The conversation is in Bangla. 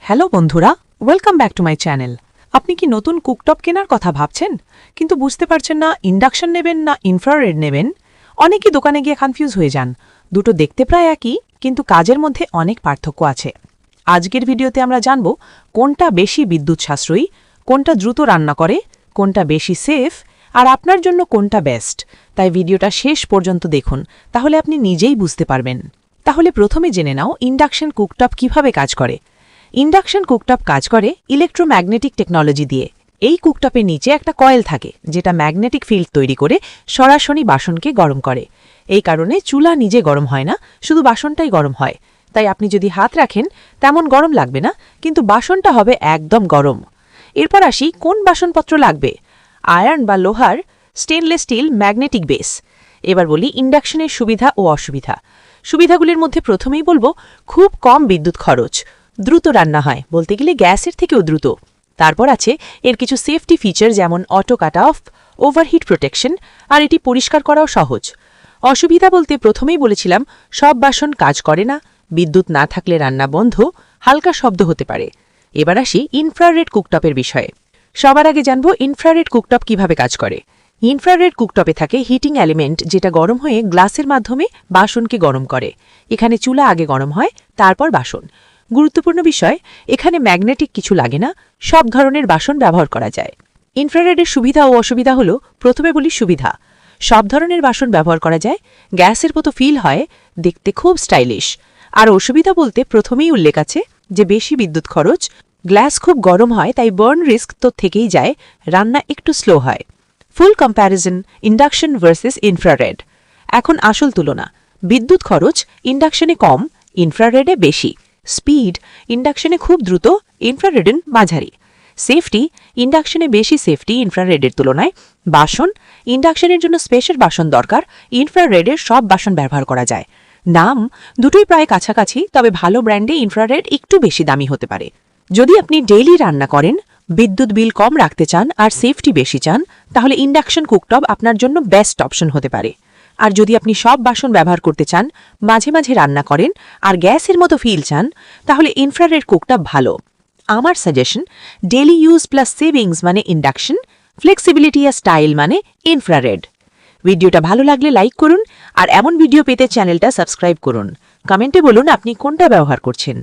হ্যালো বন্ধুরা, welcome back to my channel. আপনি কি নতুন কুকটপ কেনার কথা ভাবছেন, কিন্তু বুঝতে পারছেন না ইন্ডাকশন নেবেন না ইনফ্রারেড নেবেন? অনেকেই দোকানে গিয়ে কনফিউজ হয়ে যান। দুটো দেখতে প্রায় একই, কিন্তু কাজের মধ্যে অনেক পার্থক্য আছে। আজকের ভিডিওতে আমরা জানব কোনটা বেশি বিদ্যুৎ সাশ্রয়ী, কোনটা দ্রুত রান্না করে, কোনটা বেশি সেফ, আর আপনার জন্য কোনটা বেস্ট। তাই ভিডিওটা শেষ পর্যন্ত দেখুন, তাহলে আপনি নিজেই বুঝতে পারবেন। তাহলে প্রথমে জেনে নাও ইন্ডাকশন কুকটপ কিভাবে কাজ করে। ইন্ডাকশন কুকটপ কাজ করে ইলেকট্রোম্যাগনেটিক টেকনোলজি দিয়ে। এই কুকটপের নিচে একটা কয়েল থাকে, যেটা ম্যাগনেটিক ফিল্ড তৈরি করে সরাসরি বাসনকে গরম করে। এই কারণে চুলা নিজে গরম হয় না, শুধু বাসনটাই গরম হয়। তাই আপনি যদি হাত রাখেন তেমন গরম লাগবে না, কিন্তু বাসনটা হবে একদম গরম। এরপর আসি কোন বাসনপত্র লাগবে। আয়রন বা লোহার, স্টেনলেস স্টিল, ম্যাগনেটিক বেস। এবার বলি ইন্ডাকশনের সুবিধা ও অসুবিধা। সুবিধাগুলির মধ্যে প্রথমেই বলবো খুব কম বিদ্যুৎ খরচ, দ্রুত রান্না হয়, বলতে গেলে গ্যাসের থেকেও দ্রুত। তারপর আছে এর কিছু সেফটি ফিচার, যেমন auto cut off, overheat protection, আর এটি পরিষ্কার করাও সহজ। অসুবিধা বলতে প্রথমেই বলেছিলাম সব বাসন কাজ করে না, বিদ্যুৎ না থাকলে রান্না বন্ধ, হালকা শব্দ হতে পারে। এবার আসি ইনফ্রারেড কুকটপের বিষয়ে। সবার আগে জানবো ইনফ্রারেড কুকটপ কিভাবে কাজ করে। ইনফ্রারেড কুকটপে থাকে হিটিং এলিমেন্ট, যেটা গরম হয়ে গ্লাসের মাধ্যমে বাসনকে গরম করে। এখানে চুলা আগে গরম হয়, তারপর বাসন। গুরুত্বপূর্ণ বিষয়, এখানে ম্যাগনেটিক কিছু লাগে না, সব ধরনের বাসন ব্যবহার করা যায়। ইনফ্রারেডের সুবিধা ও অসুবিধা হলো, প্রথমে বলি সুবিধা। সব ধরনের বাসন ব্যবহার করা যায়, গ্যাসের মতো ফিল হয়, দেখতে খুব স্টাইলিশ। আর অসুবিধা বলতে প্রথমেই উল্লেখ আছে যে বেশি বিদ্যুৎ খরচ, গ্লাস খুব গরম হয়, তাই বার্ন রিস্ক তো থেকেই যায়, রান্না একটু স্লো হয়। ফুল কম্প্যারিজন ইন্ডাকশন ভার্সেস ইনফ্রারেড। এখন আসল তুলনা। বিদ্যুৎ খরচ ইন্ডাকশনে কম, ইনফ্রারেডে বেশি। স্পিড ইন্ডাকশনে খুব দ্রুত, ইনফ্রারেডে মাঝারি। সেফটি ইন্ডাকশনে বেশি সেফটি ইনফ্রারেডের তুলনায়। বাসন ইন্ডাকশনের জন্য স্পেশাল বাসন দরকার, ইনফ্রারেডের সব বাসন ব্যবহার করা যায়। দাম দুটোই প্রায় কাছাকাছি, তবে ভালো ব্র্যান্ডে ইনফ্রারেড একটু বেশি দামি হতে পারে। যদি আপনি ডেইলি রান্না করেন, বিদ্যুৎ বিল কম রাখতে চান আর সেফটি বেশি চান, তাহলে ইন্ডাকশন কুকটপ আপনার জন্য বেস্ট অপশন হতে পারে। আর যদি আপনি সব বাসন ব্যবহার করতে চান, মাঝে মাঝে রান্না করেন আর গ্যাসের মতো ফিল চান, তাহলে ইনফ্রারেড কুকটপ ভালো। আমার suggestion, daily use plus savings মানে ইন্ডাকশন, ফ্লেক্সিবিলিটি আর স্টাইল মানে ইনফ্রারেড। ভিডিওটা ভালো লাগলে লাইক করুন, আর এমন ভিডিও পেতে চ্যানেলটা সাবস্ক্রাইব করুন। কমেন্টে বলুন আপনি কোনটা ব্যবহার করছেন।